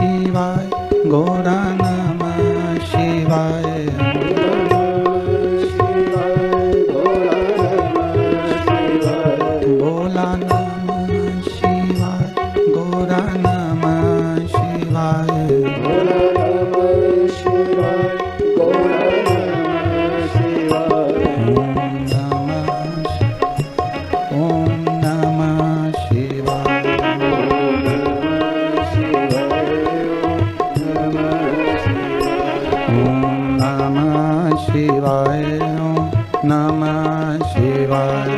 शिवाय, गौरा नमः शिवाय। भोला नमः शिवाय, गौरा नमः शिवाय। ओम नमः शिवाय। ओम नमः शिवाय, ओम नमः शिवाय।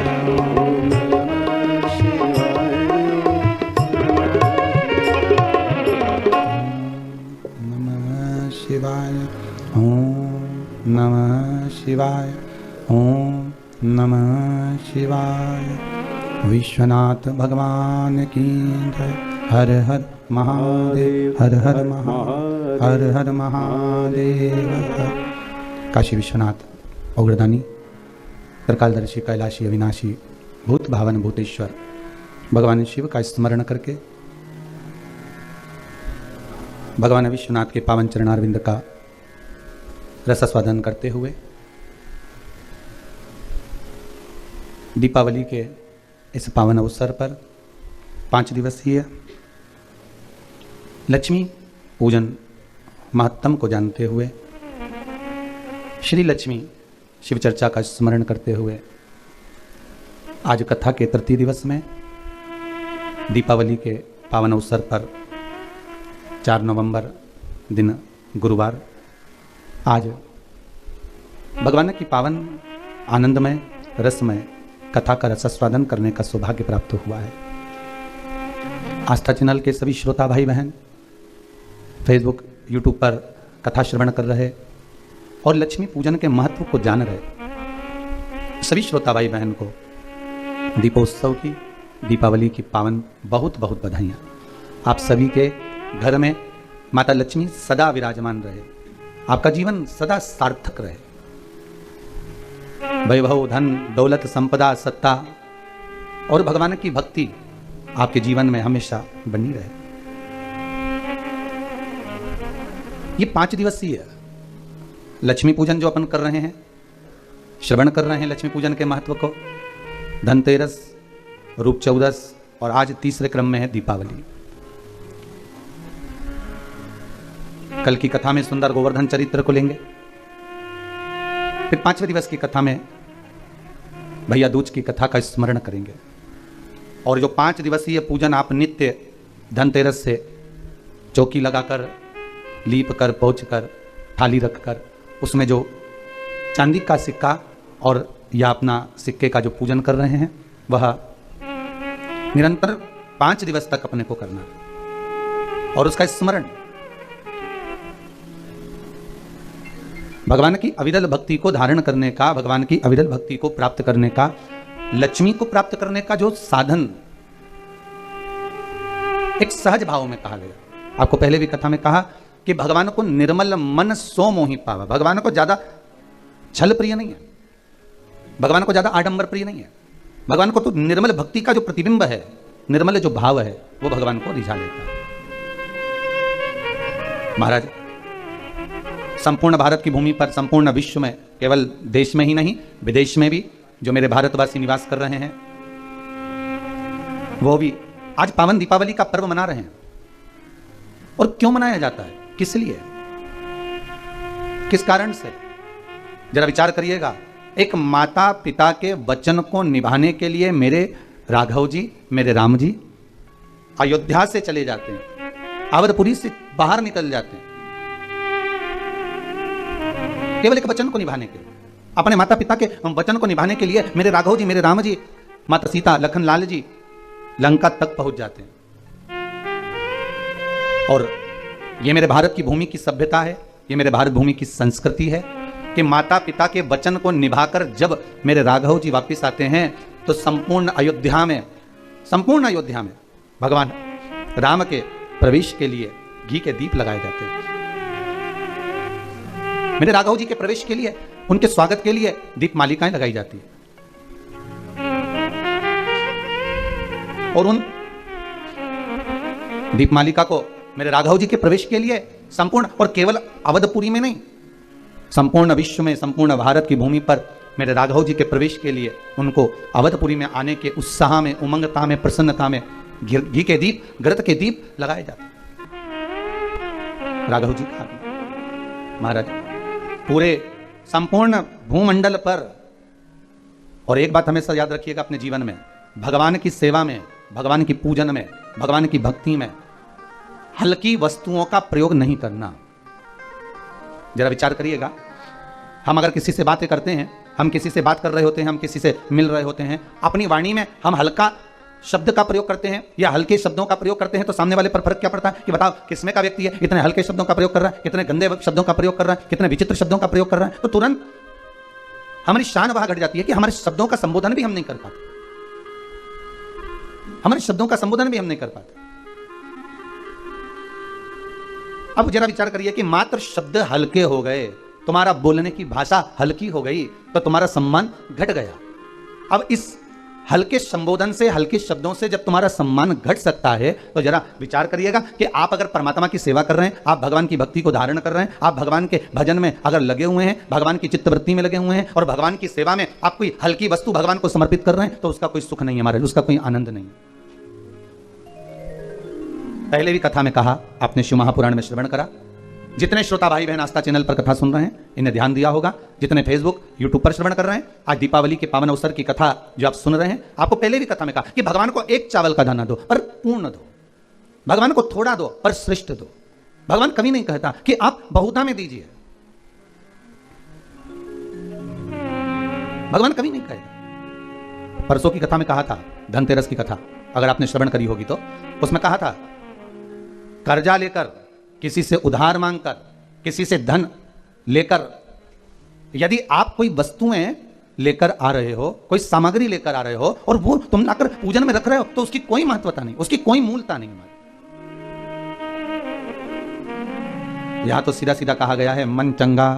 शिवाय, ओम नमः शिवाय, ओम नमः शिवाय। विश्वनाथ भगवान की जय। हर हर महादेव, हर हर महादेव, हर हर महादेव। काशी विश्वनाथ उग्रदानी, त्रिकालदर्शी, कैलाशी, अविनाशी, भूत भावन भूतेश्वर भगवान शिव का स्मरण करके भगवान विश्वनाथ के पावन चरणारविंद का रसास्वादन करते हुए दीपावली के इस पावन अवसर पर 5 दिवसीय लक्ष्मी पूजन महत्तम को जानते हुए श्री लक्ष्मी शिव चर्चा का स्मरण करते हुए आज कथा के तृतीय दिवस में दीपावली के पावन अवसर पर 4 नवंबर दिन गुरुवार आज भगवान की पावन आनंदमय रसमय कथा का रसास्वादन करने का सौभाग्य प्राप्त हुआ है। आस्था चैनल के सभी श्रोता भाई बहन फेसबुक यूट्यूब पर कथा श्रवण कर रहे और लक्ष्मी पूजन के महत्व को जान रहे सभी श्रोता भाई बहन को दीपोत्सव की, दीपावली की पावन बहुत बहुत बधाइयाँ। आप सभी के घर में माता लक्ष्मी सदा विराजमान रहे, आपका जीवन सदा सार्थक रहे, वैभव, धन, दौलत, संपदा, सत्ता और भगवान की भक्ति आपके जीवन में हमेशा बनी रहे। ये 5 दिवसीय लक्ष्मी पूजन जो अपन कर रहे हैं, श्रवण कर रहे हैं लक्ष्मी पूजन के महत्व को, धनतेरस, रूप चौदस और आज तीसरे क्रम में है दीपावली। कल की कथा में सुंदर गोवर्धन चरित्र को लेंगे, फिर 5वें दिवस की कथा में भैया दूज की कथा का स्मरण करेंगे। और जो 5 दिवसीय पूजन आप नित्य धनतेरस से चौकी लगाकर, लीप कर, पोंछ कर, थाली रखकर उसमें जो चांदी का सिक्का और या अपना सिक्के का जो पूजन कर रहे हैं वह निरंतर 5 दिवस तक अपने को करना है। और उसका स्मरण भगवान की अविरल भक्ति को धारण करने का, भगवान की अविरल भक्ति को प्राप्त करने का, लक्ष्मी को प्राप्त करने का जो साधन एक सहज भाव में कहा गया। आपको पहले भी कथा में कहा कि भगवान को निर्मल मन सो मोहि पावा। भगवान को ज्यादा छल प्रिय नहीं है, भगवान को ज्यादा आडंबर प्रिय नहीं है। भगवान को तो निर्मल भक्ति का जो प्रतिबिंब है, निर्मल जो भाव है, वो भगवान को रिझा लेता है। महाराज, संपूर्ण भारत की भूमि पर, संपूर्ण विश्व में, केवल देश में ही नहीं विदेश में भी जो मेरे भारतवासी निवास कर रहे हैं वो भी आज पावन दीपावली का पर्व मना रहे हैं। और क्यों मनाया जाता है, किस लिए, किस कारण से, जरा विचार करिएगा। एक माता पिता के वचन को निभाने के लिए मेरे राघव जी, मेरे राम जी अयोध्या से चले जाते हैं, अवधपुरी से बाहर निकल जाते हैं, केवल एक वचन को निभाने के लिए, अपने माता पिता के वचन को निभाने के लिए मेरे राघव जी, मेरे राम जी, माता सीता, लखन लाल जी लंका तक पहुंच जाते हैं। और ये मेरे भारत की भूमि की सभ्यता है, ये मेरे भारत भूमि की संस्कृति है कि माता पिता के वचन को निभाकर जब मेरे राघव जी वापस आते हैं तो संपूर्ण अयोध्या में भगवान राम के प्रवेश के लिए घी के दीप लगाए जाते हैं। मेरे राघव जी के प्रवेश के लिए, उनके स्वागत के लिए दीप मालिकाएं लगाई जाती है। और उन दीप मालिका को मेरे राघव जी के प्रवेश के लिए संपूर्ण, और केवल अवधपुरी में नहीं, संपूर्ण विश्व में, संपूर्ण भारत की भूमि पर मेरे राघव जी के प्रवेश के लिए उनको अवधपुरी में आने के उत्साह में, उमंगता में, प्रसन्नता में घी के दीप, घृत के दीप लगाए जाते। राघव जी का महाराज पूरे संपूर्ण भूमंडल पर, और एक बात हमेशा याद रखिएगा अपने जीवन में, भगवान की सेवा में, भगवान की पूजन में, भगवान की भक्ति में हल्की वस्तुओं का प्रयोग नहीं करना। जरा विचार करिएगा, हम अगर किसी से बातें करते हैं, हम किसी से बात कर रहे होते हैं, हम किसी से मिल रहे होते हैं, अपनी वाणी में हम हल्का शब्द का प्रयोग करते हैं या हल्के शब्दों का प्रयोग करते हैं, तो सामने वाले पर फर्क क्या पड़ता है कि बताओ किसमें का व्यक्ति है, इतने हल्के शब्दों का प्रयोग कर रहा है, कितने गंदे शब्दों का प्रयोग कर रहा है, कितने विचित्र शब्दों का प्रयोग कर रहा है, तो तुरंत हमारी शान वहां घट जाती है कि हमारे शब्दों का संबोधन भी हम नहीं कर पाते, हमारे शब्दों का संबोधन भी हम नहीं कर पाते। अब जरा विचार करिए कि मात्र शब्द हल्के हो गए, तुम्हारा बोलने की भाषा हल्की हो गई, तो तुम्हारा सम्मान घट गया। अब इस हल्के संबोधन से, हल्के शब्दों से जब तुम्हारा सम्मान घट सकता है, तो जरा विचार करिएगा कि आप अगर परमात्मा की सेवा कर रहे हैं, आप भगवान की भक्ति को धारण कर रहे हैं, आप भगवान के भजन में अगर लगे हुए हैं, भगवान की चित्तवृत्ति में लगे हुए हैं और भगवान की सेवा में आप कोई हल्की वस्तु भगवान को समर्पित कर रहे हैं, तो उसका कोई सुख नहीं है हमारे, उसका कोई आनंद नहीं। पहले भी कथा में कहा, आपने शिव महापुराण में श्रवण करा, जितने श्रोता भाई बहन आस्था चैनल पर कथा सुन रहे हैं, इन्हें ध्यान दिया होगा, जितने फेसबुक यूट्यूब पर श्रवण कर रहे हैं, आज दीपावली के पावन अवसर की कथा जो आप सुन रहे हैं, आपको पहले भी कथा में कहा कि भगवान को एक चावल का दाना दो पर पूर्ण दो, भगवान को थोड़ा दो पर श्रेष्ठ दो। भगवान कभी नहीं कहता कि आप बहुधा में दीजिए, भगवान कभी नहीं कहेगा। परसों की कथा में कहा था, धनतेरस की कथा अगर आपने श्रवण करी होगी तो उसमें कहा था, कर्जा लेकर, किसी से उधार मांगकर, किसी से धन लेकर, यदि आप कोई वस्तुएं लेकर आ रहे हो, कोई सामग्री लेकर आ रहे हो और वो तुम लाकर पूजन में रख रहे हो, तो उसकी कोई महत्वता नहीं, उसकी कोई मूलता नहीं। यहां तो सीधा सीधा कहा गया है, मन चंगा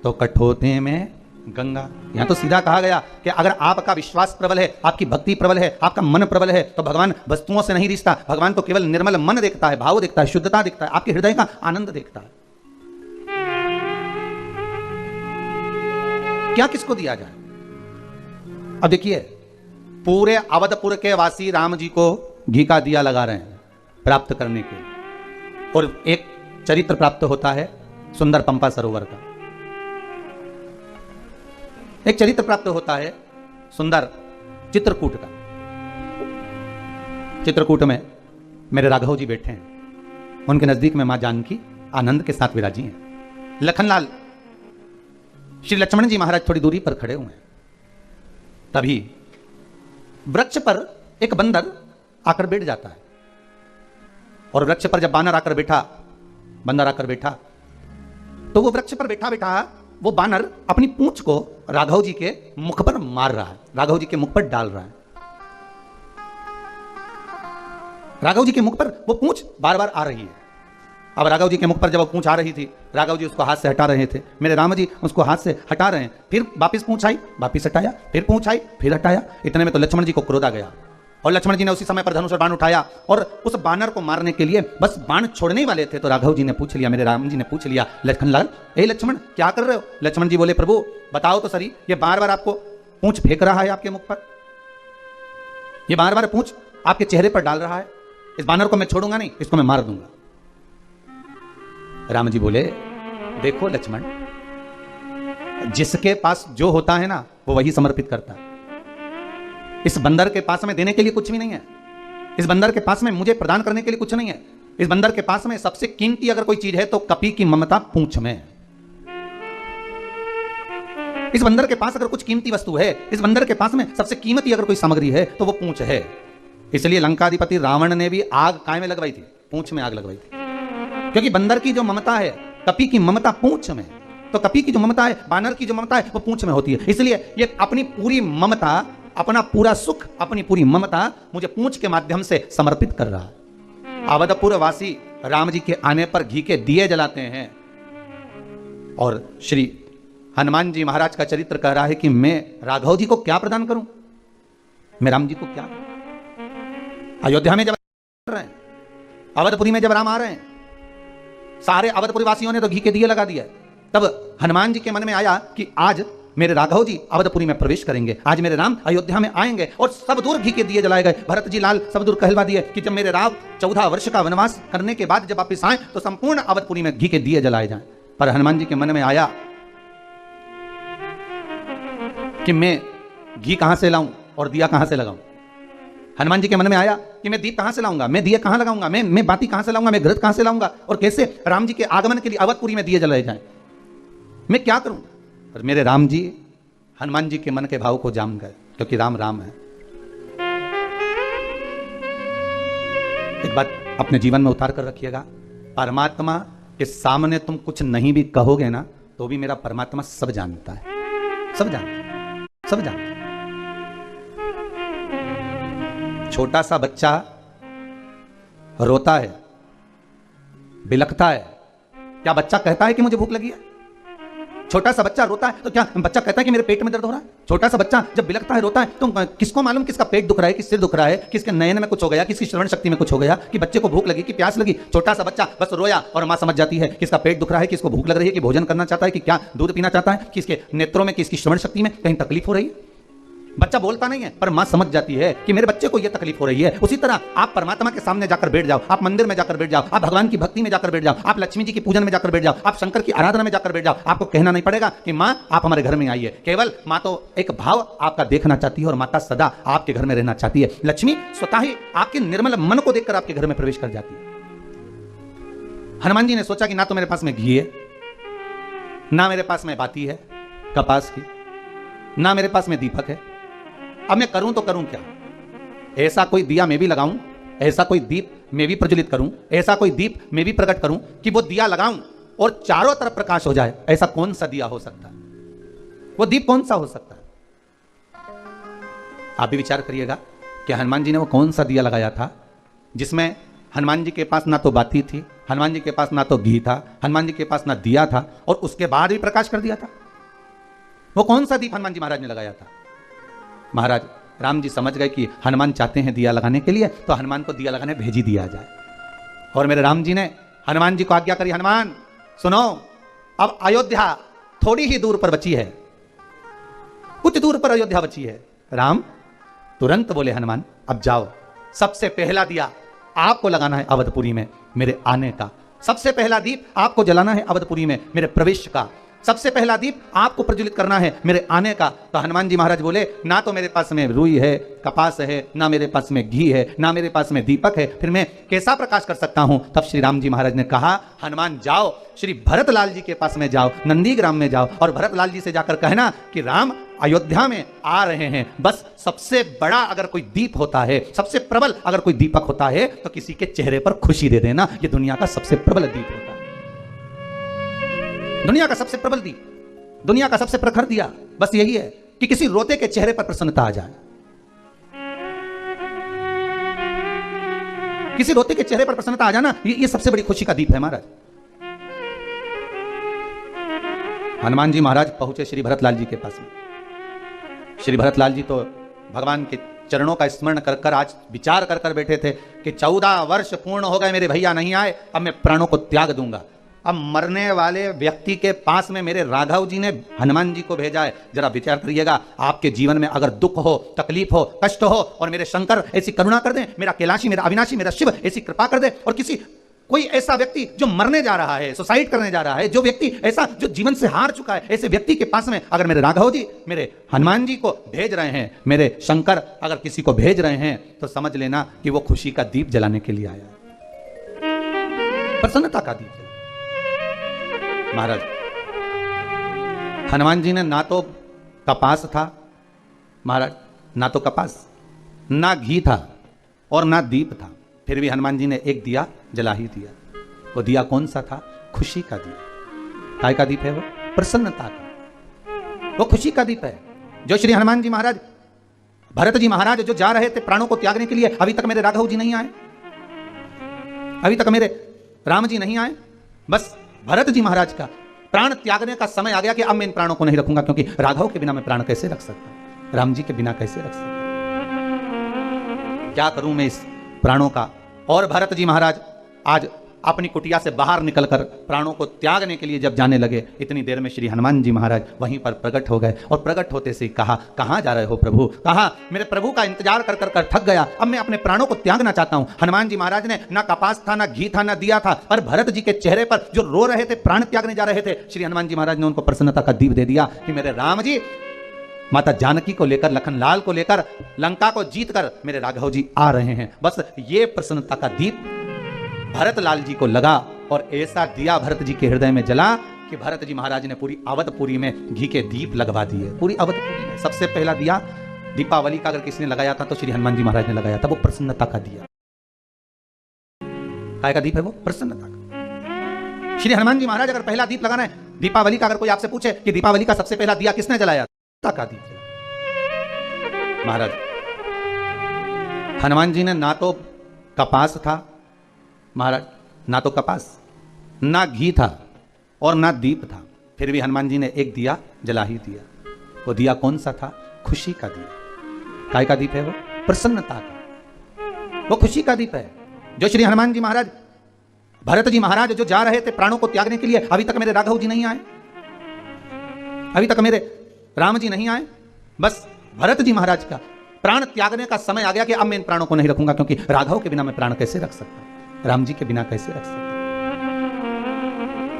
तो कठोते में गंगा। यहां तो सीधा कहा गया कि अगर आपका विश्वास प्रबल है, आपकी भक्ति प्रबल है, आपका मन प्रबल है, तो भगवान वस्तुओं से नहीं रिश्ता, भगवान तो केवल निर्मल मन देखता है, भाव देखता है, शुद्धता देखता है, आपके हृदय का आनंद देखता है। क्या किसको दिया जाए? अब देखिए, पूरे अवधपुर के वासी राम जी को घी का दिया लगा रहे हैं प्राप्त करने के लिए, और एक चरित्र प्राप्त होता है सुंदर पंपा सरोवर का, एक चरित्र प्राप्त होता है सुंदर चित्रकूट का। चित्रकूट में मेरे राघव जी बैठे हैं, उनके नजदीक में मां जानकी आनंद के साथ विराजी हैं। लखनलाल श्री लक्ष्मण जी महाराज थोड़ी दूरी पर खड़े हुए हैं। तभी वृक्ष पर एक बंदर आकर बैठ जाता है, और वृक्ष पर जब बानर आकर बैठा, बंदर आकर बैठा, तो वो वृक्ष पर बैठा बैठा वो बानर अपनी पूंछ को राघव जी के मुख पर मार रहा है, राघव जी के मुख पर डाल रहा है। राघव जी के मुख पर वो पूंछ बार बार आ रही है। अब राघव जी के मुख पर जब वो पूंछ आ रही थी, राघव जी उसको हाथ से हटा रहे थे, मेरे राम जी उसको हाथ से हटा रहे हैं, फिर वापिस पूंछ आई, वापिस हटाया, फिर पूंछ आई, फिर हटाया। इतने में तो लक्ष्मण जी को क्रोध आ गया, और लक्ष्मण जी ने उसी समय पर धनुष और बाण उठाया और उस बानर को मारने के लिए बस बाण छोड़ने ही वाले थे, तो राघव जी ने पूछ लिया, मेरे राम जी ने पूछ लिया, लखनलाल, ए लक्ष्मण क्या कर रहे हो? लक्ष्मण जी बोले, प्रभु बताओ तो सही, ये बार बार आपको पूंछ फेंक रहा है आपके मुख पर, ये बार बार पूंछ आपके चेहरे पर डाल रहा है, इस बानर को मैं छोड़ूंगा नहीं, इसको मैं मार दूंगा। राम जी बोले, देखो लक्ष्मण, जिसके पास जो होता है ना वो वही समर्पित करता है। इस बंदर के पास में देने के लिए कुछ भी नहीं है, इस बंदर के पास में मुझे प्रदान करने के लिए कुछ नहीं है। इस बंदर के पास में सबसे कीमती अगर कोई चीज है तो कपी की ममता पूंछ में है। इस बंदर के पास अगर कुछ कीमती वस्तु है, इस बंदर के पास में सबसे कीमती अगर कोई सामग्री है तो वो पूंछ है। इसलिए लंकाधिपति रावण ने भी आग काय में लगवाई थी? पूंछ में आग लगवाई थी, क्योंकि बंदर की जो ममता है, कपी की ममता पूंछ में, तो कपी की जो ममता है, बानर की जो ममता है वो पूंछ में होती है। इसलिए ये अपनी पूरी ममता, अपना पूरा सुख, अपनी पूरी ममता मुझे पूंछ के माध्यम से समर्पित कर रहा है। अवधपुर वासी राम जी के आने पर घी के दिए जलाते हैं, और श्री हनुमान जी महाराज का चरित्र कह रहा है कि मैं राघव जी को क्या प्रदान करूं, मैं राम जी को क्या करूं। अयोध्या में जब रहे हैं, अवधपुरी में जब राम आ रहे हैं, सारे अवधपुरी वासियों ने तो घी के दिए लगा दिए। तब हनुमान जी के मन में आया कि आज मेरे राघव जी अवधपुरी में प्रवेश करेंगे, आज मेरे राम अयोध्या में आएंगे और सब दूर घी के दिए जलाए गए। भरत जी लाल सब दूर कहलवा दिए कि जब मेरे राम 14 वर्ष का वनवास करने के बाद जब वापिस आए तो संपूर्ण अवधपुरी में घी के दिए जलाए जाएं। पर हनुमान जी के मन में आया कि मैं घी कहां से लाऊं और दिया कहां से लगाऊं। हनुमान जी के मन में आया कि मैं दीप कहां से लाऊंगा, मैं दिया कहां लगाऊंगा, मैं बाती कहां से लाऊंगा, मैं घृत कहां से लाऊंगा और कैसे राम जी के आगमन के लिए अवधपुरी में दिए जलाए जाएं, मैं क्या करूं। और मेरे राम जी हनुमान जी के मन के भाव को जान गए, क्योंकि राम राम है। एक बात अपने जीवन में उतार कर रखिएगा, परमात्मा के सामने तुम कुछ नहीं भी कहोगे ना तो भी मेरा परमात्मा सब जानता है, सब जानता है, सब जानता है। छोटा सा बच्चा रोता है, बिलखता है, क्या बच्चा कहता है कि मुझे भूख लगी है? छोटा सा बच्चा रोता है तो क्या बच्चा कहता है कि मेरे पेट में दर्द हो रहा है? छोटा सा बच्चा जब बिलखता है, रोता है, तो किसको मालूम किसका पेट दुख रहा है, किस सिर दुख रहा है, किसके नयन में कुछ हो गया, किसकी श्रवण शक्ति में कुछ हो गया, कि बच्चे को भूख लगी, कि प्यास लगी। छोटा सा बच्चा बस रोया और मां समझ जाती है किसका पेट दुख रहा है, किसको भूख लग रही है, कि भोजन करना चाहता है, कि क्या दूध पीना चाहता है, किसके नेत्रों में, किसकी श्रवण शक्ति में कहीं तकलीफ हो रही है। बच्चा बोलता नहीं है पर मां समझ जाती है कि मेरे बच्चे को यह तकलीफ हो रही है। उसी तरह आप परमात्मा के सामने जाकर बैठ जाओ, आप मंदिर में जाकर बैठ जाओ, आप भगवान की भक्ति में जाकर बैठ जाओ, आप लक्ष्मी जी की पूजन में जाकर बैठ जाओ, आप शंकर की आराधना में जाकर बैठ जाओ। आपको कहना नहीं पड़ेगा कि मां आप हमारे घर में आइए, केवल मां तो एक भाव आपका देखना चाहती है और माता सदा आपके घर में रहना चाहती है। लक्ष्मी स्वतः ही आपके निर्मल मन को देखकर आपके घर में प्रवेश कर जाती है। हनुमान जी ने सोचा कि ना तो मेरे पास में घी है, ना मेरे पास में बाती है कपास की, ना मेरे पास में दीपक है, अब मैं करूं तो करूं क्या? ऐसा कोई दिया मैं भी लगाऊं, ऐसा कोई दीप मैं भी प्रज्वलित करूं, ऐसा कोई दीप मैं भी प्रकट करूं कि वो दिया लगाऊं और चारों तरफ प्रकाश हो जाए। ऐसा कौन सा दिया हो सकता है? वो दीप कौन सा हो सकता है? आप भी विचार करिएगा कि हनुमान जी ने वो कौन सा दिया लगाया था जिसमें हनुमान जी के पास ना तो बाती थी, हनुमान जी के पास ना तो घी था, हनुमान जी के पास ना दिया था और उसके बाद भी प्रकाश कर दिया था। वो कौन सा दीप हनुमान जी महाराज ने लगाया था? महाराज राम जी समझ गए कि हनुमान चाहते हैं दिया लगाने के लिए, तो हनुमान को दिया लगाने भेज ही दिया जाए। और मेरे राम जी ने हनुमान जी को आज्ञा करी, हनुमान सुनो, अब अयोध्या थोड़ी ही दूर पर बची है, कुछ दूर पर अयोध्या बची है। राम तुरंत बोले, हनुमान अब जाओ, सबसे पहला दिया आपको लगाना है अवधपुरी में मेरे आने का, सबसे पहला दीप आपको जलाना है अवधपुरी में मेरे प्रवेश का, सबसे पहला दीप आपको प्रज्वलित करना है मेरे आने का। तो हनुमान जी महाराज बोले, ना तो मेरे पास में रुई है, कपास है, ना मेरे पास में घी है, ना मेरे पास में दीपक है, फिर मैं कैसा प्रकाश कर सकता हूं? तब श्री राम जी महाराज ने कहा, हनुमान जाओ, श्री भरत लाल जी के पास में जाओ, नंदीग्राम में जाओ और भरत लाल जी से जाकर कहना कि राम अयोध्या में आ रहे हैं। बस सबसे बड़ा अगर कोई दीप होता है, सबसे प्रबल अगर कोई दीपक होता है तो किसी के चेहरे पर खुशी दे देना। ये दुनिया का सबसे प्रबल दीप होता है, दुनिया का सबसे प्रबल दीप, दुनिया का सबसे प्रखर दिया बस यही है कि किसी रोते के चेहरे पर प्रसन्नता आ जाए, किसी रोते के चेहरे पर प्रसन्नता आ जाना, ये सबसे बड़ी खुशी का दीप है महाराज। हनुमान जी महाराज पहुंचे श्री भरतलाल जी के पास में। श्री भरतलाल जी तो भगवान के चरणों का स्मरण कर कर आज विचार कर कर बैठे थे कि 14 वर्ष पूर्ण हो गए, मेरे भैया नहीं आए, अब मैं प्राणों को त्याग दूंगा। अब मरने वाले व्यक्ति के पास में मेरे राघव जी ने हनुमान जी को भेजा है। जरा विचार करिएगा, आपके जीवन में अगर दुख हो, तकलीफ हो, कष्ट हो और मेरे शंकर ऐसी करुणा कर दे, मेरा कैलाशी, मेरा अविनाशी, मेरा शिव ऐसी कृपा कर दे और किसी कोई ऐसा व्यक्ति जो मरने जा रहा है, सुसाइड करने जा रहा है, जो व्यक्ति ऐसा जो जीवन से हार चुका है, ऐसे व्यक्ति के पास में अगर मेरे राघव जी, मेरे हनुमान जी को भेज रहे हैं, मेरे शंकर अगर किसी को भेज रहे हैं तो समझ लेना कि वो खुशी का दीप जलाने के लिए आया है, प्रसन्नता का दीप। महाराज हनुमान जी ने ना तो कपास था महाराज, ना तो कपास, ना घी था और ना दीप था, फिर भी हनुमान जी ने एक दिया जला ही दिया। वो दिया कौन सा था? खुशी का दिया। काय का दीप है वो? प्रसन्नता का, वो खुशी का दीप है। जो श्री हनुमान जी महाराज, भरत जी महाराज जो जा रहे थे प्राणों को त्यागने के लिए, अभी तक मेरे राघव जी नहीं आए, अभी तक मेरे राम जी नहीं आए। बस भरत जी महाराज का प्राण त्यागने का समय आ गया कि अब मैं इन प्राणों को नहीं रखूंगा, क्योंकि राघव के बिना मैं प्राण कैसे रख सकता, राम जी के बिना कैसे रख सकता, क्या करूं मैं इस प्राणों का। और भरत जी महाराज आज अपनी कुटिया से बाहर निकलकर प्राणों को त्यागने के लिए जब जाने लगे, इतनी देर में श्री हनुमान जी महाराज वहीं पर प्रकट हो गए और प्रकट होते से कहा, कहाँ जा रहे हो प्रभु? कहा, मेरे प्रभु का इंतजार कर कर कर थक गया, अब मैं अपने प्राणों को त्यागना चाहता हूं। हनुमान जी महाराज ने ना कपास था, ना घी था, ना दिया था, पर भरत जी के चेहरे पर जो रो रहे थे, प्राण त्यागने जा रहे थे, श्री हनुमान जी महाराज ने उनको प्रसन्नता का दीप दे दिया कि मेरे राम जी माता जानकी को लेकर, लखनलाल को लेकर, लंका को जीतकर मेरे राघव जी आ रहे हैं। बस ये प्रसन्नता का दीप भरत लाल जी को लगा और ऐसा दिया भरत जी के हृदय में जला कि भरत जी महाराज ने पूरी अवधपुरी में घी के दीप लगवा दिए। पूरी अवधपुरी में सबसे पहला दिया दीपावली का अगर किसी ने लगाया था तो श्री हनुमान जी महाराज ने लगाया था। वो प्रसन्नता का दिया, काय का दीप है वो? प्रसन्नता का। श्री हनुमान जी महाराज अगर पहला दीप लगाना है दीपावली का, अगर कोई आपसे पूछे कि दीपावली का सबसे पहला दिया किसने जलाया, का दीप जलाया महाराज। हनुमान जी ने ना तो कपास था महाराज, ना तो कपास, ना घी था और ना दीप था, फिर भी हनुमान जी ने एक दिया जला ही दिया। वो दिया कौन सा था? खुशी का दिया। काय का दीप है वो? प्रसन्नता का। वो खुशी का दीप है जो श्री हनुमान जी महाराज, भरत जी महाराज जो जा रहे थे प्राणों को त्यागने के लिए, अभी तक मेरे राघव जी नहीं आए, अभी तक मेरे राम जी नहीं आए। बस भरत जी महाराज का प्राण त्यागने का समय आ गया कि अब मैं इन प्राणों को नहीं रखूंगा, क्योंकि राघव के बिना मैं प्राण कैसे रख सकता, राम जी के बिना कैसे रख सकता,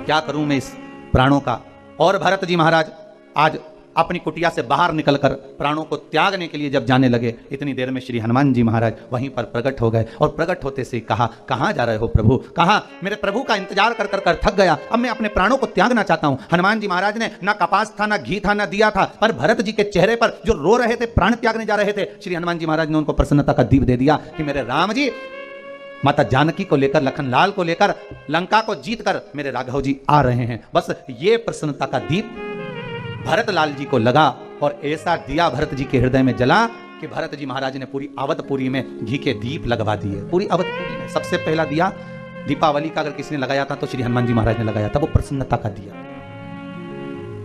क्या करूं मैं इस प्राणों का। और भरत जी महाराज आज अपनी कुटिया से बाहर निकलकर प्राणों को त्यागने के लिए जब जाने लगे, इतनी देर में श्री हनुमान जी महाराज वहीं पर प्रकट हो गए और प्रकट होते से कहा, कहाँ जा रहे हो प्रभु? कहा, मेरे प्रभु का इंतजार कर कर कर थक गया, अब मैं अपने प्राणों को त्यागना चाहता हूं। हनुमान जी महाराज ने ना कपास था, ना घी था, ना दिया था, पर भरत जी के चेहरे पर जो रो रहे थे, प्राण त्यागने जा रहे थे, श्री हनुमान जी महाराज ने उनको प्रसन्नता का दीप दे दिया कि मेरे राम जी माता जानकी को लेकर, लखनलाल को लेकर, लंका को जीतकर मेरे राघव जी आ रहे हैं। बस ये प्रसन्नता का दीप भरत लाल जी को लगा और ऐसा दिया भरत जी के हृदय में जला कि भरत जी महाराज ने पूरी अवधपुरी में घी के दीप लगवा दिए। पूरी अवधपुरी में सबसे पहला दिया दीपावली का अगर किसी ने लगाया था तो श्री हनुमान जी महाराज ने लगाया था। वो प्रसन्नता का दिया।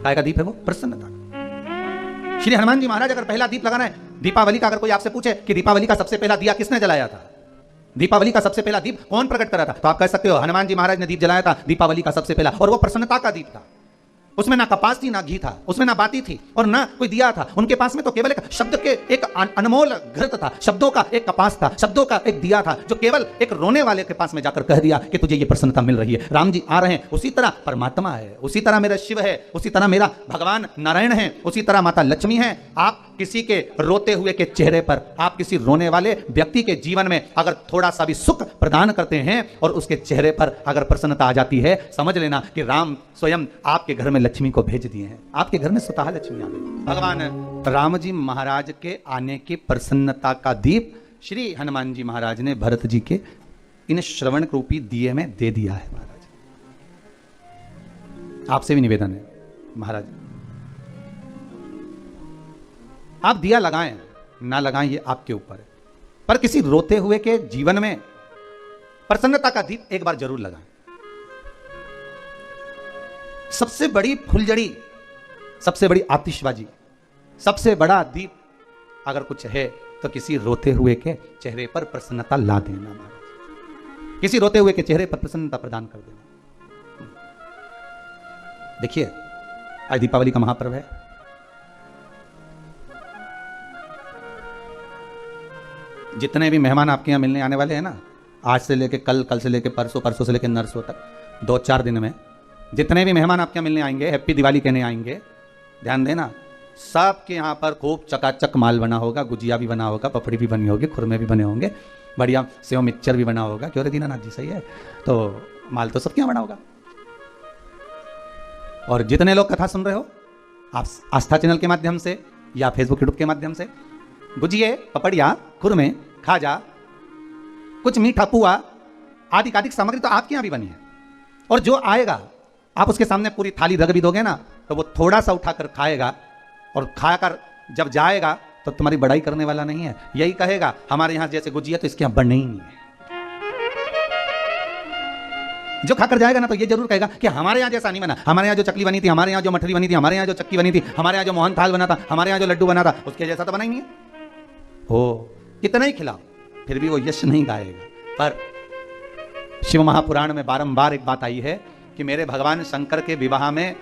काय का दीप है वो? प्रसन्नता का। श्री हनुमान जी महाराज अगर पहला दीप लगाना है दीपावली का, अगर कोई आपसे पूछे कि दीपावली का सबसे पहला दिया किसने जलाया था, दीपावली का सबसे पहला दीप कौन प्रकट करा था, तो आप कह सकते हो हनुमान जी महाराज ने दीप जलाया था दीपावली का सबसे पहला, और वो प्रसन्नता का दीप था। उसमें ना कपास थी, ना घी था, उसमें ना बाती थी और ना कोई दिया था। उनके पास में तो केवल एक शब्द के एक अनमोल घृत था, शब्दों का एक कपास था, शब्दों का एक दिया था, जो केवल एक रोने वाले के पास में जाकर कह दिया कि तुझे ये प्रसन्नता मिल रही है, राम जी आ रहे हैं। उसी तरह परमात्मा है, उसी तरह मेरा शिव है, उसी तरह मेरा भगवान नारायण है, उसी तरह माता लक्ष्मी है। आप किसी के रोते हुए के चेहरे पर, आप किसी रोने वाले व्यक्ति के जीवन में अगर थोड़ा सा भी सुख प्रदान करते हैं और उसके चेहरे पर अगर प्रसन्नता आ जाती है, समझ लेना कि राम स्वयं आपके घर में लक्ष्मी को भेज दिए हैं, आपके घर में स्वतः लक्ष्मी आ गई। भगवान राम जी महाराज के आने की प्रसन्नता का दीप श्री हनुमान जी महाराज ने भरत जी के इन श्रवण रूपी दिए में दे दिया है। महाराज आपसे भी निवेदन है, महाराज आप दिया लगाएं ना लगाएं ये आपके ऊपर है, पर किसी रोते हुए के जीवन में प्रसन्नता का दीप एक बार जरूर लगाएं। सबसे बड़ी फुलझड़ी, सबसे बड़ी आतिशबाजी, सबसे बड़ा दीप अगर कुछ है तो किसी रोते हुए के चेहरे पर प्रसन्नता ला देना। महाराज किसी रोते हुए के चेहरे पर प्रसन्नता प्रदान कर देना। देखिए आज दीपावली का महापर्व है, जितने भी मेहमान आपके यहाँ मिलने आने वाले हैं ना, आज से लेके कल, कल से लेके परसों, परसों से लेके नरसों तक, 2-4 दिन में जितने भी मेहमान आपके यहाँ मिलने आएंगे, हैप्पी दिवाली कहने आएंगे, ध्यान देना सबके यहाँ पर खूब चकाचक माल बना होगा, गुजिया भी बना होगा, पपड़ी भी बनी होगी, खुरमे भी बने होंगे, बढ़िया सेव मिक्सचर भी बना होगा। क्यों रे दीनानाथ जी, सही है? तो माल तो सबके यहाँ बना होगा। और जितने लोग कथा सुन रहे हो आप आस्था चैनल के माध्यम से या फेसबुक यूट्यूब के माध्यम से, गुजिये, पपड़िया, खुरमे, खाजा, कुछ मीठा पुआ आदि आदि सामग्री तो आपके यहाँ भी बनी है। और जो आएगा आप उसके सामने पूरी थाली रख भी दोगे ना, तो वो थोड़ा सा उठाकर खाएगा और खाकर जब जाएगा तो तुम्हारी बड़ाई करने वाला नहीं है, यही कहेगा हमारे यहाँ जैसे गुजिया तो इसके यहाँ बनने ही नहीं है। जो खाकर जाएगा ना तो ये जरूर कहेगा कि हमारे यहाँ जैसा नहीं बना, हमारे यहाँ जो चकली बनी थी, हमारे यहाँ जो मठरी बनी थी, हमारे यहाँ जो चक्की बनी थी, हमारे यहाँ जो मोहन थाल बना था, हमारे यहाँ जो लड्डू बना था, उसके जैसा तो बना ही नहीं है। हो कितना ही खिलाओ फिर भी वो यश नहीं गाएगा। पर शिव महापुराण में बारंबार एक बात आई है कि मेरे भगवान शंकर के विवाह में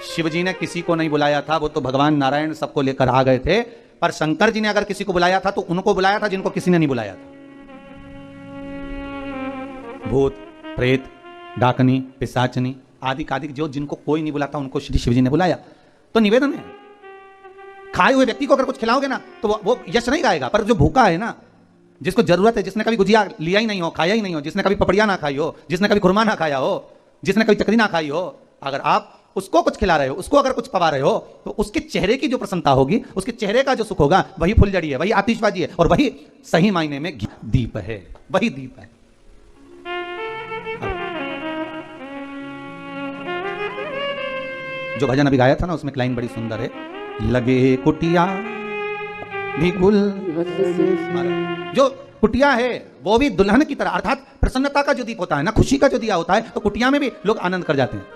शिवजी ने किसी को नहीं बुलाया था, वो तो भगवान नारायण सबको लेकर आ गए थे, पर शंकर जी ने अगर किसी को बुलाया था तो उनको बुलाया था जिनको किसी ने नहीं बुलाया था। भूत, प्रेत, डाकनी, पिशाचनी आदि आदि जो जिनको कोई नहीं बुलाता उनको श्री शिवजी ने बुलाया। तो निवेदन है, खाए हुए व्यक्ति को अगर कुछ खिलाओगे ना तो वो यश नहीं गाएगा, पर जो भूखा है ना, जिसको जरूरत है, जिसने कभी गुजिया लिया ही नहीं हो, खाया ही नहीं हो, जिसने कभी पपड़िया ना खाई हो, जिसने कभी खुरमा ना खाया हो, जिसने कभी चकरी ना खाई हो, अगर आप उसको कुछ खिला रहे हो, उसको अगर कुछ पवा रहे हो, तो उसके चेहरे की जो प्रसन्नता होगी, उसके चेहरे का जो सुख होगा, वही फुलझड़ी है, वही आतिशबाजी है, और वही सही मायने में दीप है, वही दीप है। जो भजन अभी गाया था ना, उसमें एक लाइन बड़ी सुंदर है, लगे कुटिया भी गुल। जो कुटिया है वो भी दुल्हन की तरह, अर्थात प्रसन्नता का जो दीप होता है ना, खुशी का जो दिया होता है, तो कुटिया में भी लोग आनंद कर जाते हैं।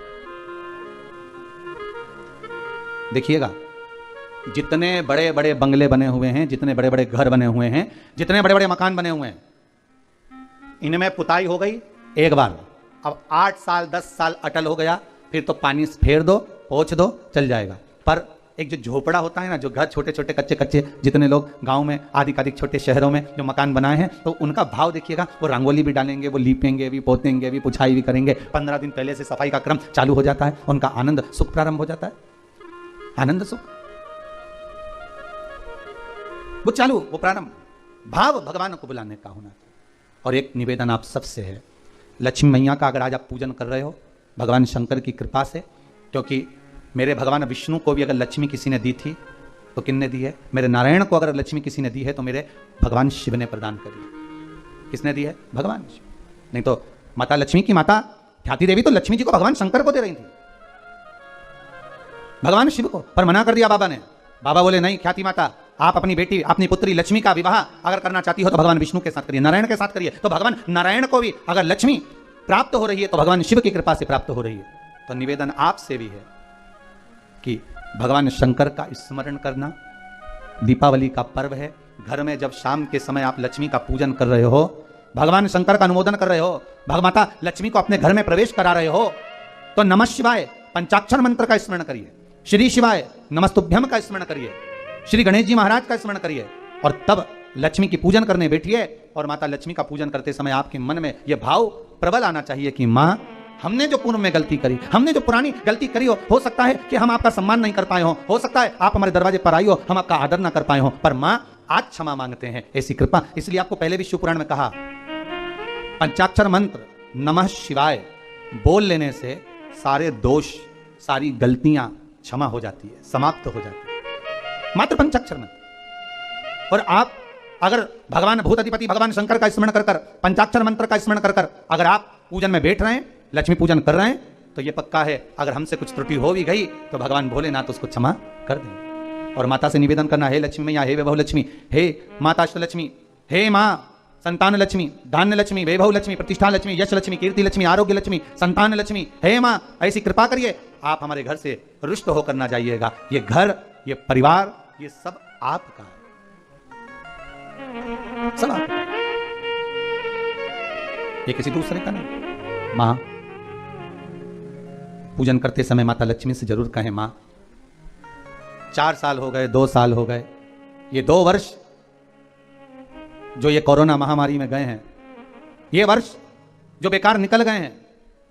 देखिएगा, जितने बड़े बड़े बंगले बने हुए हैं, जितने बड़े बड़े घर बने हुए हैं, जितने बड़े बड़े मकान बने हुए हैं, इनमें पुताई हो गई एक बार, अब 8 साल 10 साल अटल हो गया, फिर तो पानी फेर दो, पोंछ दो, चल जाएगा। पर एक जो झोपड़ा होता है ना, जो घर छोटे छोटे कच्चे कच्चे, जितने लोग गांव में आधिकाधिक छोटे शहरों में जो मकान बनाए हैं, तो उनका भाव देखिएगा, वो रंगोली भी डालेंगे, वो लीपेंगे भी, पोतेंगे भी, पुछाई भी करेंगे, 15 दिन पहले से सफाई का क्रम चालू हो जाता है, उनका आनंद सुख प्रारंभ हो जाता है, आनंद सुख वो चालू, वो प्रारंभ, भाव भगवान को बुलाने का होना चाहिए। और एक निवेदन आप सबसे है, लक्ष्मी मैया का अगर आज आप पूजन कर रहे हो भगवान शंकर की कृपा से, क्योंकि मेरे भगवान विष्णु को भी अगर लक्ष्मी किसी ने दी थी तो किसने दी है? मेरे नारायण को अगर लक्ष्मी किसी ने दी है तो मेरे भगवान शिव ने प्रदान करी। किसने दी है? भगवान शिव। नहीं तो माता लक्ष्मी की माता ख्याति देवी तो लक्ष्मी जी को भगवान शंकर को दे रही थी, भगवान शिव को, पर मना कर दिया बाबा ने। बाबा बोले नहीं ख्याति माता, आप अपनी बेटी, अपनी पुत्री लक्ष्मी का विवाह अगर करना चाहती हो तो भगवान विष्णु के साथ करिए, नारायण के साथ करिए। तो भगवान नारायण को भी अगर लक्ष्मी प्राप्त हो रही है तो भगवान शिव की कृपा से प्राप्त हो रही है। तो निवेदन आपसे भी है कि भगवान शंकर का स्मरण करना, दीपावली का पर्व है, घर में जब शाम के समय आप लक्ष्मी का पूजन कर रहे हो, भगवान शंकर का अनुमोदन कर रहे हो, भगमाता लक्ष्मी को अपने घर में प्रवेश करा रहे हो, तो नमः शिवाय पंचाक्षर मंत्र का स्मरण करिए, श्री शिवाय नमस्तुभ्यम का स्मरण करिए, श्री गणेश जी महाराज का स्मरण करिए, और तब लक्ष्मी की पूजन करने बैठिए। और माता लक्ष्मी का पूजन करते समय आपके मन में यह भाव प्रबल आना चाहिए कि माँ, हमने जो पूर्व में गलती करी, हमने जो पुरानी गलती करी हो सकता है कि हम आपका सम्मान नहीं कर पाए हो सकता है आप हमारे दरवाजे पर आई हो, हम आपका आदर ना कर पाए हो, पर माँ आज क्षमा मांगते हैं, ऐसी कृपा। इसलिए आपको पहले भी शिव पुराण में कहा, पंचाक्षर मंत्र नमः शिवाय बोल लेने से सारे दोष, सारी गलतियां क्षमा हो जाती है, समाप्त हो जाती है, मात्र पंचाक्षर मंत्र। और आप अगर भगवान भूताधिपति भगवान शंकर का स्मरण कर कर, पंचाक्षर मंत्र का स्मरण कर कर अगर आप पूजन में बैठ रहे हैं, लक्ष्मी पूजन कर रहे हैं, तो ये पक्का है अगर हमसे कुछ त्रुटि हो भी गई तो भगवान भोलेनाथ उसको क्षमा कर देंगे। और माता से निवेदन करना, हे लक्ष्मी मैया, हे वैभव लक्ष्मी, हे माताश्री लक्ष्मी, हे माँ संतान लक्ष्मी, धान्य लक्ष्मी, वैभव लक्ष्मी, प्रतिष्ठा लक्ष्मी, यश लक्ष्मी, कीर्ति लक्ष्मी, आरोग्य लक्ष्मी, संतान लक्ष्मी, हे माँ ऐसी कृपा करिए, आप हमारे घर से रुष्ट होकर ना जाइएगा। ये घर, ये परिवार, ये सब आपका है, सब आपका, ये किसी दूसरे का नहीं। माँ पूजन करते समय माता लक्ष्मी से जरूर कहें, माँ 4 साल हो गए, 2 साल हो गए, ये 2 वर्ष जो ये कोरोना महामारी में गए हैं, ये वर्ष जो बेकार निकल गए हैं,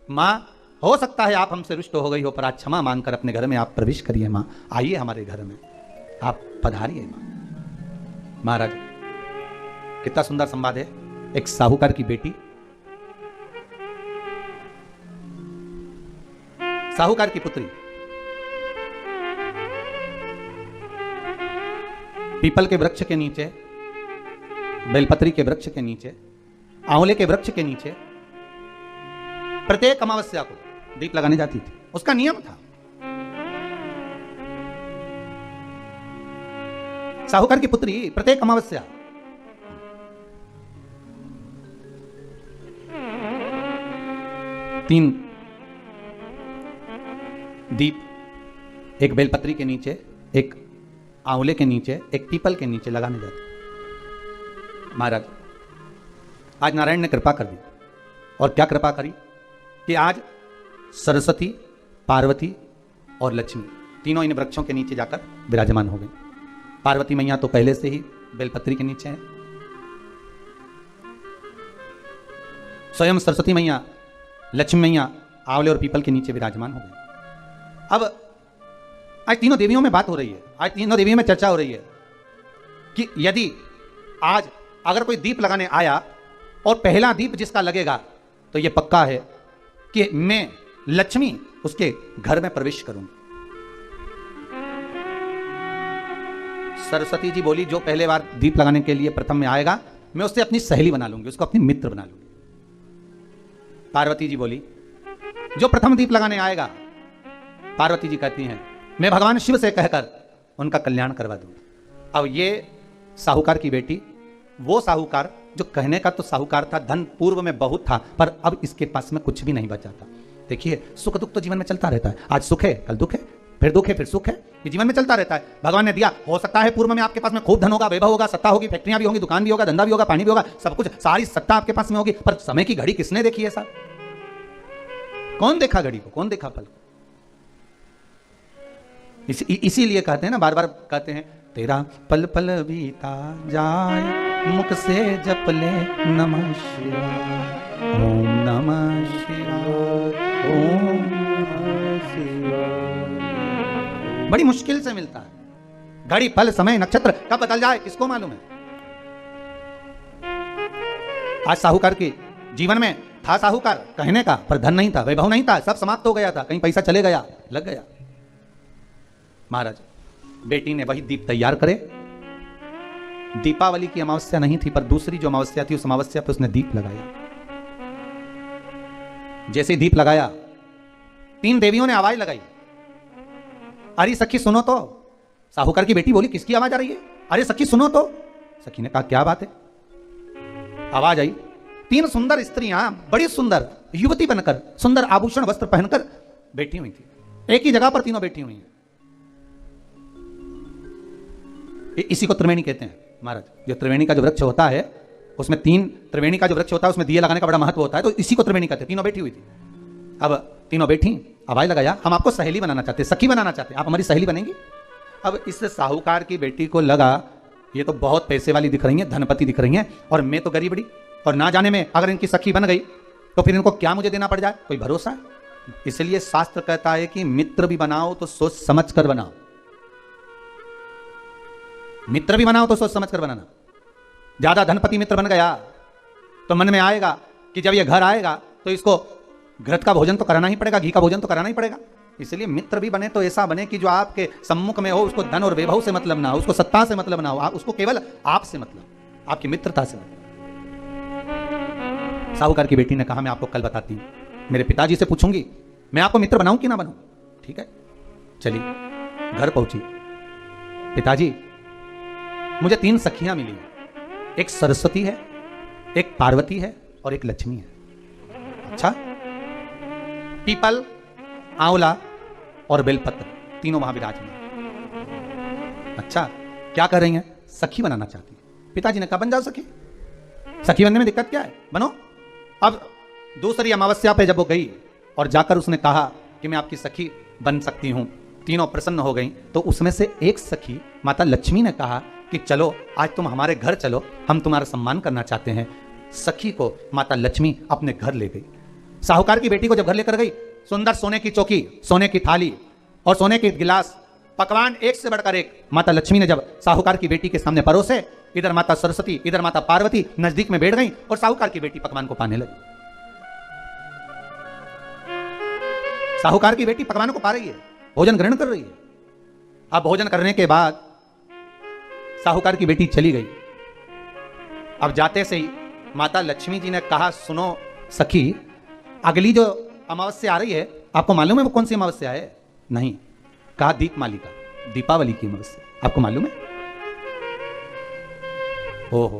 माँ हो सकता है आप हमसे रुष्ट हो गई हो, पर आज क्षमा मांगकर अपने घर में आप प्रवेश करिए। माँ आइए हमारे घर में, आप पधारिए। माँ महाराज कितना सुंदर संवाद है। एक साहूकार की बेटी, साहूकार की पुत्री पीपल के वृक्ष के नीचे, बेलपत्री के वृक्ष के नीचे, आंवले के वृक्ष के नीचे प्रत्येक अमावस्या को दीप लगाने जाती थी। उसका नियम था। साहूकार की पुत्री प्रत्येक अमावस्या तीन दीप, एक बेलपत्री के नीचे, एक आंवले के नीचे, एक पीपल के नीचे लगाने जाते। महाराज आज नारायण ने कृपा कर दी, और क्या कृपा करी कि आज सरस्वती, पार्वती और लक्ष्मी तीनों इन वृक्षों के नीचे जाकर विराजमान हो गई। पार्वती मैया तो पहले से ही बेलपत्री के नीचे है, स्वयं सरस्वती मैया, लक्ष्मी मैया आंवले और पीपल के नीचे विराजमान हो गई। अब आज तीनों देवियों में बात हो रही है, आज तीनों देवियों में चर्चा हो रही है कि यदि आज अगर कोई दीप लगाने आया और पहला दीप जिसका लगेगा तो यह पक्का है कि मैं लक्ष्मी उसके घर में प्रवेश करूंगी। सरस्वती जी बोली, जो पहले बार दीप लगाने के लिए प्रथम में आएगा मैं उससे अपनी सहेली बना लूंगी, उसको अपनी मित्र बना लूंगी। पार्वती जी बोली, जो प्रथम दीप लगाने आएगा, पार्वती जी कहती हैं मैं भगवान शिव से कहकर उनका कल्याण करवा दूंगी। अब ये साहूकार की बेटी, वो साहूकार जो कहने का तो साहूकार था, धन पूर्व में बहुत था पर अब इसके पास में कुछ भी नहीं बचा था। देखिए, सुख दुख तो जीवन में चलता रहता है, आज सुख है कल दुख है, फिर दुख है फिर सुख है, ये जीवन में चलता रहता है। भगवान ने दिया, हो सकता है पूर्व में आपके पास में खूब धन होगा, वैभव होगा, सत्ता होगी, फैक्ट्रियां भी होंगी, दुकान भी होगा, धंधा भी होगा, पानी भी होगा, सब कुछ, सारी सत्ता आपके पास में होगी, पर समय की घड़ी किसने देखी है साहब? कौन देखा घड़ी को, कौन देखा पल को? इसीलिए कहते हैं ना, बार बार कहते हैं, तेरा पल पल बीता जाए, मुख से जप ले नमः शिवाय, ओम नमः शिवाय, ओम नमः शिवाय। बड़ी मुश्किल से मिलता है। घड़ी, पल, समय, नक्षत्र कब बदल जाए किसको मालूम है? आज साहूकार के जीवन में था साहूकार कहने का, पर धन नहीं था, वैभव नहीं था, सब समाप्त हो गया था, कहीं पैसा चले गया, लग गया। महाराज, बेटी ने वही दीप तैयार करे। दीपावली की अमावस्या नहीं थी, पर दूसरी जो अमावस्या थी उस अमावस्या पर उसने दीप लगाया। जैसे ही दीप लगाया, तीन देवियों ने आवाज लगाई, अरे सखी सुनो तो। साहूकार की बेटी बोली, किसकी आवाज आ रही है? अरे सखी सुनो तो। सखी ने कहा, क्या बात है? आवाज आई, तीन सुंदर स्त्रियां बड़ी सुंदर युवती बनकर, सुंदर आभूषण वस्त्र पहनकर बैठी हुई थी। एक ही जगह पर तीनों बैठी हुई हैं। इसी को त्रिवेणी कहते हैं महाराज। जो त्रिवेणी का जो वृक्ष होता है उसमें त्रिवेणी का जो वृक्ष होता है उसमें दिए लगाने का बड़ा महत्व होता है, तो इसी को त्रिवेणी कहते हैं। तीनों बैठी हुई थी। अब तीनों बैठी, आवाज लगाया, हम आपको सहेली बनाना चाहते हैं, सखी बनाना चाहते हैं, आप हमारी सहेली बनेंगी? अब इस साहूकार की बेटी को लगा ये तो बहुत पैसे वाली दिख रही है, धनपति दिख रही है, और मैं तो गरीबड़ी, और ना जाने में अगर इनकी सखी बन गई तो फिर इनको क्या मुझे देना पड़ जाए, कोई भरोसा है? इसलिए शास्त्र कहता है कि मित्र भी बनाओ तो सोच समझ कर बनाओ। मित्र भी बनाओ तो सोच समझ कर बनाना। ज्यादा धनपति मित्र बन गया तो मन में आएगा कि जब ये घर आएगा तो इसको घृत का भोजन तो कराना ही पड़ेगा, घी का भोजन तो कराना ही पड़ेगा। इसलिए मित्र भी बने तो ऐसा बने कि जो आपके सम्मुख में हो, उसको धन और वैभव से मतलब ना हो, उसको सत्ता से मतलब ना हो, उसको केवल आपसे मतलब, आपकी मित्रता से मतलब। साहूकार की बेटी ने कहा, मैं आपको कल बताती हूं, मेरे पिताजी से पूछूंगी मैं आपको मित्र बनाऊं कि ना बनाऊं। ठीक है, चलिए घर पहुंची। पिताजी, मुझे तीन सखियां मिली हैं, एक सरस्वती है, एक पार्वती है और एक लक्ष्मी है। अच्छा, पीपल, आंवला और बेलपत्र तीनों वहां विराजमान। अच्छा, क्या कर रही हैं? सखी बनाना चाहती है। पिताजी ने कहा, बन जाओ सखी, सखी बनने में दिक्कत क्या है, बनो। अब दूसरी अमावस्या पे जब वो गई और जाकर उसने कहा कि मैं आपकी सखी बन सकती हूं, तीनों प्रसन्न हो गई। तो उसमें से एक सखी माता लक्ष्मी ने कहा कि चलो आज तुम हमारे घर चलो, हम तुम्हारा सम्मान करना चाहते हैं। सखी को माता लक्ष्मी अपने घर ले गई। साहूकार की बेटी को जब घर लेकर गई, सुंदर सोने की चौकी, सोने की थाली और सोने के गिलास, पकवान एक से बढ़कर एक माता लक्ष्मी ने जब साहूकार की बेटी के सामने परोसे, इधर माता सरस्वती, इधर माता पार्वती नजदीक में बैठ गई और साहूकार की बेटी पकवान को पाने लगी। साहूकार की बेटी पकवानों को पा रही है, भोजन ग्रहण कर रही है। अब भोजन करने के बाद साहूकार की बेटी चली गई। अब जाते से ही माता लक्ष्मी जी ने कहा, सुनो सखी, अगली जो अमावस्या आ रही है, आपको मालूम है वो कौन सी अमावस्या है? नहीं। कहा, दीपमालिका, दीपावली की अमावस्या, आपको मालूम है? ओहो,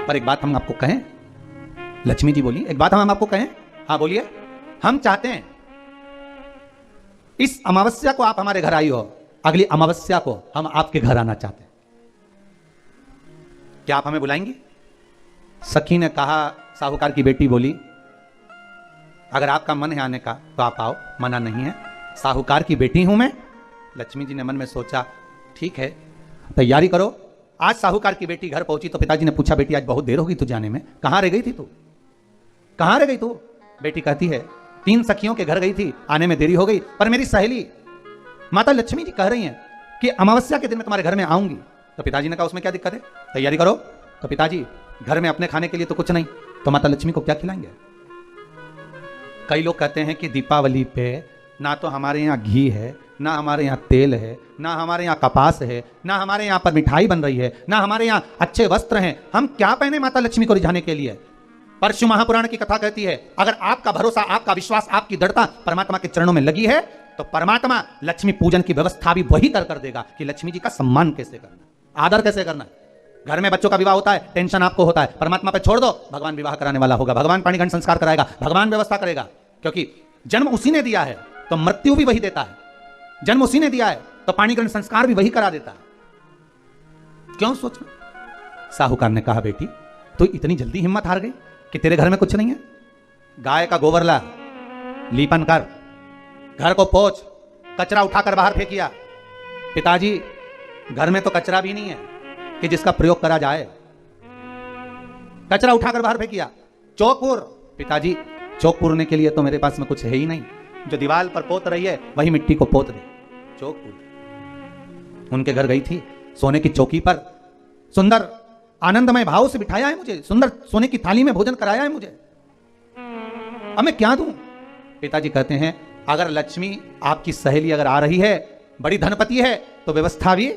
पर एक बात हम आपको कहें। लक्ष्मी जी बोली, एक बात हम आपको कहें। हाँ बोलिए। हम चाहते हैं इस अमावस्या को आप हमारे घर आई हो, अगली अमावस्या को हम आपके घर आना चाहते हैं, क्या आप हमें बुलाएंगे? सखी ने कहा, साहूकार की बेटी बोली, अगर आपका मन है आने का तो आप आओ, मना नहीं है। साहूकार की बेटी हूं मैं। लक्ष्मी जी ने मन में सोचा, ठीक है तैयारी करो। आज साहूकार की बेटी घर पहुंची तो पिताजी ने पूछा, बेटी आज बहुत देर हो गई तू जाने में, कहां रह गई थी तू, कहां रह गई तू? बेटी कहती है, 3 सखियों के घर गई थी, आने में देरी हो गई, पर मेरी सहेली माता लक्ष्मी जी कह रही हैं कि अमावस्या के दिन मैं तुम्हारे घर में आऊंगी। तो पिताजी ने कहा, उसमें क्या दिक्कत है, तैयारी करो। तो पिताजी, घर में अपने खाने के लिए तो कुछ नहीं, तो माता लक्ष्मी को क्या खिलाएंगे? कई लोग कहते हैं कि दीपावली पे ना तो हमारे यहाँ घी है, ना हमारे यहाँ तेल है, ना हमारे यहाँ कपास है, ना हमारे यहाँ पर मिठाई बन रही है, ना हमारे यहाँ अच्छे वस्त्र हैं, हम क्या पहने माता लक्ष्मी को रिझाने के लिए? परशु महापुराण की कथा कहती है, अगर आपका भरोसा, आपका विश्वास, आपकी दृढ़ता परमात्मा के चरणों में लगी है तो परमात्मा लक्ष्मी पूजन की व्यवस्था भी वही कर देगा कि लक्ष्मी जी का सम्मान कैसे करना, आदर कैसे करना है। घर में बच्चों का विवाह होता है, टेंशन आपको होता है, परमात्मा पे छोड़ दो, भगवान विवाह कराने वाला होगा, भगवान पाणिग्रहण संस्कार कराएगा, भगवान व्यवस्था करेगा। क्योंकि जन्म उसी ने दिया है तो मृत्यु भी वही देता है, जन्म उसी ने दिया है तो पाणिग्रहण संस्कार भी वही करा देता है। क्यों सोचना? साहूकार ने कहा, बेटी तो इतनी जल्दी हिम्मत हार गई कि तेरे घर में कुछ नहीं है? गाय का गोबर ला, लीपन कर, घर को पोंछ, कचरा उठाकर बाहर फेंकिया। पिताजी, घर में तो कचरा भी नहीं है कि जिसका प्रयोग करा जाए, कचरा उठाकर बाहर फेंकिया। चौक पूर, पिताजी चौक पूरने के लिए तो मेरे पास में कुछ है ही नहीं, जो दीवार पर पोत रही है वही मिट्टी को पोत दे। चौक पूर। उनके घर गई थी, सोने की चौकी पर सुंदर आनंदमय भाव से बिठाया है मुझे, सुंदर सोने की थाली में भोजन कराया है मुझे, अब मैं क्या दूं? पिताजी कहते हैं, अगर लक्ष्मी आपकी सहेली अगर आ रही है, बड़ी धनपति है, तो व्यवस्था भी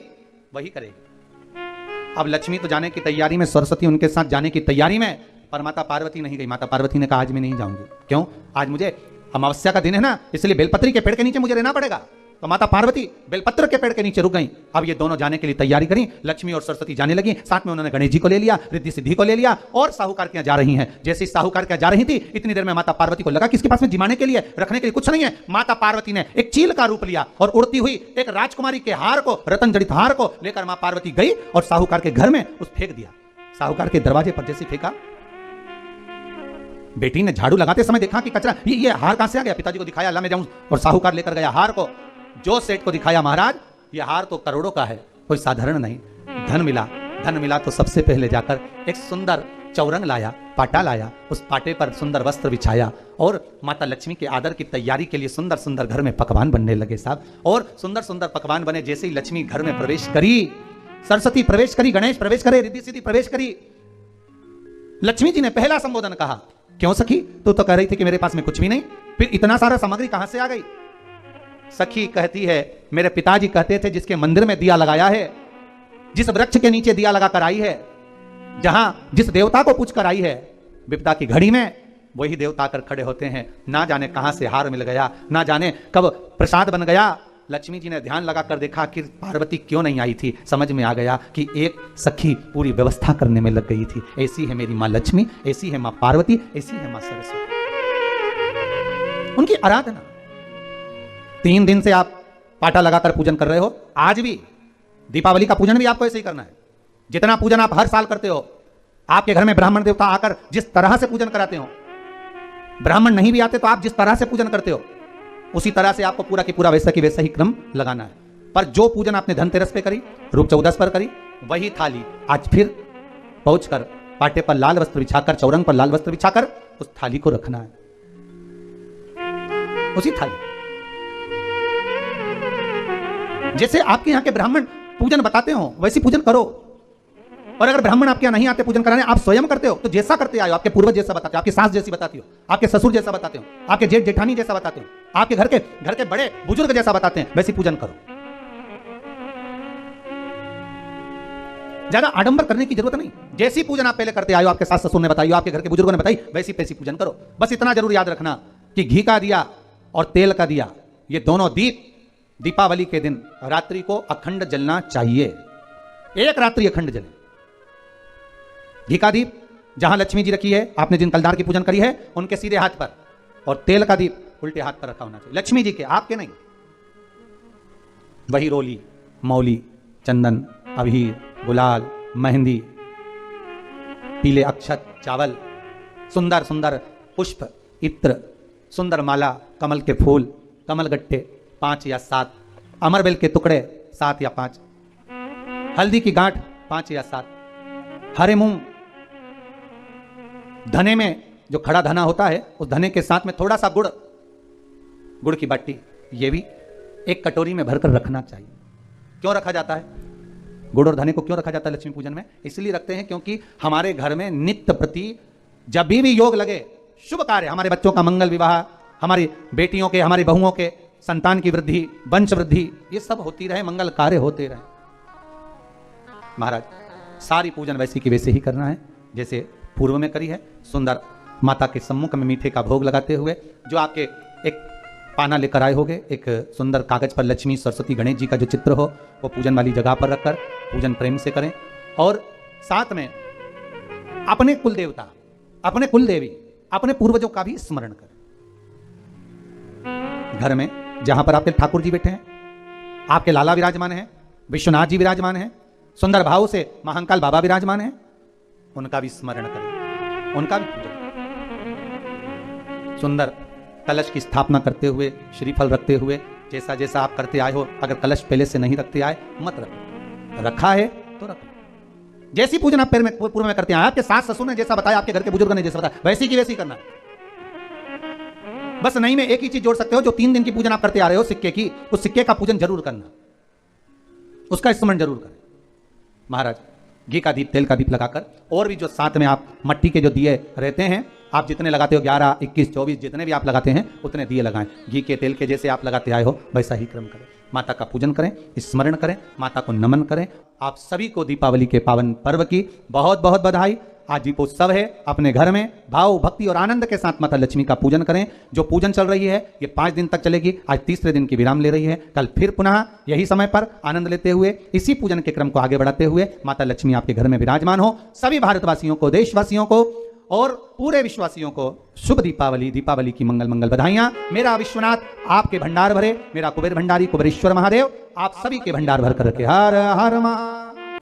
वही करेगी। अब लक्ष्मी तो जाने की तैयारी में, सरस्वती उनके साथ जाने की तैयारी में, पर माता पार्वती नहीं गई। माता पार्वती ने कहा, आज मैं नहीं जाऊंगी। क्यों? आज मुझे अमावस्या का दिन है ना, इसलिए बेलपत्री के पेड़ के नीचे मुझे रहना पड़ेगा। तो माता पार्वती बेलपत्र के पेड़ के नीचे रुक गई। अब ये दोनों जाने के लिए तैयारी करी, लक्ष्मी और सरस्वती जाने लगी, साथ में उन्होंने गणेश जी को ले लिया, रिद्धि सिद्धि को ले लिया और साहूकार के यहाँ जा रही हैं। जैसे साहूकार के यहाँ जा रही थी, इतनी देर में माता पार्वती को लगा कि इसके पास में जिमाने के लिए, रखने के लिए कुछ नहीं है। माता पार्वती ने एक चील का रूप लिया और उड़ती हुई एक राजकुमारी के हार को, रतन जड़ित हार को लेकर मां पार्वती गई और साहूकार के घर में उस फेंक दिया। साहूकार के दरवाजे पर जैसे फेंका, बेटी ने झाड़ू लगाते समय देखा कि कचरा, ये हार कहां से आ गया? पिताजी को दिखाया, अल्लाह में जाऊं, और साहूकार लेकर गया हार को। जो सेठ को दिखाया, महाराज ये हार तो करोड़ों का है, कोई साधारण नहीं। धन मिला, धन मिला तो सबसे पहले जाकर एक सुंदर चौरंग लाया, पाटा लाया, उस पाटे पर सुंदर वस्त्र बिछाया और माता लक्ष्मी के आदर की तैयारी के लिए सुंदर सुंदर घर में पकवान बनने लगे साहब। और सुंदर सुंदर पकवान बने। जैसे ही लक्ष्मी घर में प्रवेश करी, सरस्वती प्रवेश करी, गणेश प्रवेश करे, रिद्धि सिद्धि प्रवेश करी, लक्ष्मी जी ने पहला संबोधन कहा, क्यों सखी, तू तो कह रही थी कि मेरे पास में कुछ भी नहीं, फिर इतना सारा सामग्री कहां से आ गई? सखी कहती है, मेरे पिताजी कहते थे, जिसके मंदिर में दिया लगाया है, जिस वृक्ष के नीचे दिया लगाकर आई है, जहां जिस देवता को पूछ कर आई है, विपदा की घड़ी में वही देवता आकर खड़े होते हैं। ना जाने कहां से हार मिल गया, ना जाने कब प्रसाद बन गया। लक्ष्मी जी ने ध्यान लगाकर देखा कि पार्वती क्यों नहीं आई थी। समझ में आ गया कि एक सखी पूरी व्यवस्था करने में लग गई थी। ऐसी है मेरी मां लक्ष्मी, ऐसी है मां पार्वती, ऐसी है मां सरस्वती। उनकी आराधना 3 दिन से आप पाटा लगाकर पूजन कर रहे हो। आज भी दीपावली का पूजन भी आपको ऐसे ही करना है। जितना पूजन आप हर साल करते हो, आपके घर में ब्राह्मण देवता आकर जिस तरह से पूजन कराते हो, ब्राह्मण नहीं भी आते तो आप जिस तरह से पूजन करते हो, उसी तरह से आपको पूरा की पूरा वैसा की वैसा ही क्रम लगाना है। पर जो पूजन आपने धनतेरस पे करी, रूप 14 पर करी, वही थाली आज फिर पहुंचकर पाटे पर लाल वस्त्र बिछाकर, चौरंग पर लाल वस्त्र बिछाकर उस थाली को रखना है। उसी थाली जैसे आपके यहाँ के ब्राह्मण पूजन बताते हो, वैसी पूजन करो। और अगर ब्राह्मण आपके यहाँ नहीं आते पूजन कराने, आप स्वयं करते हो, तो जैसा करते आए हो, आपके पूर्वज जैसा बताते हो, आपकी सास जैसी बताती हो, आपके ससुर जैसा बताते हो, आपके जेठ जेठानी जैसा बताते हो, आपके घर के बड़े बुजुर्ग जैसा बताते हैं, वैसी पूजन करो। ज्यादा आडंबर करने की जरूरत नहीं। जैसी पूजन आप पहले करते आए हो, आपके सास ससुर ने बताई, आपके घर के बुजुर्गों ने बताई, वैसी तैसी पूजन करो। बस इतना जरूर याद रखना कि घी का दिया और तेल का दिया, ये दोनों दीप दीपावली के दिन रात्रि को अखंड जलना चाहिए। एक रात्रि अखंड जले। घी का दीप जहां लक्ष्मी जी रखी है, आपने जिन कलदार की पूजन करी है, उनके सीधे हाथ पर, और तेल का दीप उल्टे हाथ पर रखा होना चाहिए। लक्ष्मी जी के, आपके नहीं। वही रोली, मौली, चंदन, अबीर, गुलाल, मेहंदी, पीले अक्षत, चावल, सुंदर सुंदर पुष्प, इत्र, सुंदर माला, कमल के फूल, कमल गट्टे 5 या 7, अमरबेल के टुकड़े 7 या 5, हल्दी की गांठ 5 या 7, हरे मूंग, धने में जो खड़ा धना होता है उस धने के साथ में थोड़ा सा गुड़, गुड़ की बाटी, ये भी एक कटोरी में भरकर रखना चाहिए। क्यों रखा जाता है? गुड़ और धने को क्यों रखा जाता है लक्ष्मी पूजन में? इसलिए रखते हैं क्योंकि हमारे घर में नित्य प्रति जब भी योग लगे, शुभ कार्य, हमारे बच्चों का मंगल विवाह, हमारी बेटियों के, हमारी बहुओं के संतान की वृद्धि, वंश वृद्धि, ये सब होती रहे, मंगल कार्य होते रहे। महाराज सारी पूजन वैसी की वैसे ही करना है जैसे पूर्व में करी है। सुंदर माता के सम्मुख में मीठे का भोग लगाते हुए जो आपके एक पाना लेकर आए होगे, एक सुंदर कागज पर लक्ष्मी, सरस्वती, गणेश जी का जो चित्र हो वो पूजन वाली जगह पर रखकर पूजन प्रेम से करें। और साथ में अपने कुल देवता, अपने कुल देवी, अपने पूर्वजों का भी स्मरण करें। घर में जहां पर आपके ठाकुर जी बैठे हैं, आपके लाला विराजमान हैं, विश्वनाथ जी विराजमान हैं, सुंदर भाव से महाकाल बाबा विराजमान हैं, उनका भी स्मरण करें, उनका भी पूजन। सुंदर कलश की स्थापना करते हुए, श्रीफल रखते हुए, जैसा जैसा आप करते आए हो, अगर कलश पहले से नहीं रखते आए मत रखो, रखा है तो रखो। जैसी पूजन आप पूर्व में करते हैं, आपके सास ससुर ने जैसा बताया, आपके घर के बुजुर्ग ने जैसा बताया, वैसी की वैसी करना है। बस नहीं में एक ही चीज जोड़ सकते हो, जो 3 दिन की पूजन आप करते आ रहे हो सिक्के की, उस सिक्के का पूजन जरूर करना, उसका स्मरण जरूर करें। महाराज घी का दीप, तेल का दीप लगाकर, और भी जो साथ में आप मट्टी के जो दिए रहते हैं, आप जितने लगाते हो 11, 21, 24 जितने भी आप लगाते हैं उतने दिए लगाएं। घी के, तेल के जैसे आप लगाते आए हो वैसा ही क्रम करें। माता का पूजन करें, स्मरण करें, माता को नमन करें। आप सभी को दीपावली के पावन पर्व की बहुत बहुत बधाई। आज दीपोत्सव है, अपने घर में भाव, भक्ति और आनंद के साथ माता लक्ष्मी का पूजन करें। जो पूजन चल रही है ये 5 दिन तक चलेगी, आज तीसरे दिन की विराम ले रही है, कल फिर पुनः यही समय पर आनंद लेते हुए इसी पूजन के क्रम को आगे बढ़ाते हुए माता लक्ष्मी आपके घर में विराजमान हो। सभी भारतवासियों को, देशवासियों को और पूरे विश्वासियों को शुभ दीपावली, दीपावली की मंगल मंगल बधाइयां। मेरा विश्वनाथ आपके भंडार भरे, मेरा कुबेर भंडारी कुबेरेश्वर महादेव आप सभी के भंडार भर कर रखे। हर हर महादेव।